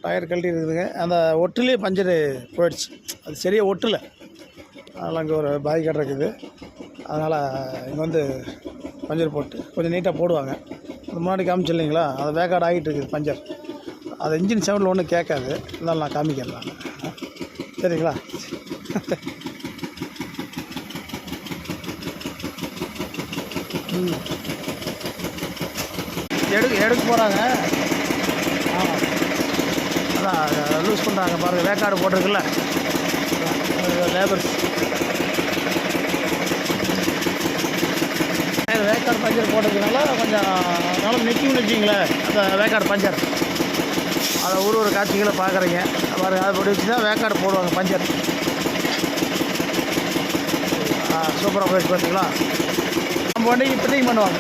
Tyre கழட்டி இருக்குதுங்க. அந்த ஒட்டுலேயே பஞ்சரு போயிடுச்சு. அது சரியாக ஒட்டலை. அதனால் அங்கே ஒரு பாய் கடை இருக்குது. அதனால் இங்கே வந்து பஞ்சர் போட்டு கொஞ்சம் நீட்டாக போடுவாங்க. அது முன்னாடி காமிச்சு இல்லைங்களா, அது வேக்காடு ஆகிட்டு இருக்குது பஞ்சர். அது இன்ஜின் சவுண்டில் ஒன்றும் கேட்காது. இருந்தாலும் நான் காமிக்கிறேன் நான். சரிங்களா? எடுக்க போகிறாங்க. ஆமாம், அதான் லூஸ் பண்ணுறாங்க பாருங்கள். வேக்காடு போட்டிருக்குல்ல, லேபர்ஸ் வேக்காடு பஞ்சர் போட்டதுனால கொஞ்சம் நல்லா நிற்கும்னு வச்சிங்களேன். அந்த வேக்காடு பஞ்சர் அதை ஒரு காட்சிகளை பார்க்குறீங்க பாருங்கள். அதை போட்டு வச்சு தான் வேக்காடு போடுவாங்க பஞ்சர். சூப்பராக போயிடுச்சு பார்த்தீங்களா? நம்ம வண்டிக்கு ஃபிட்டிங் பண்ணுவாங்க.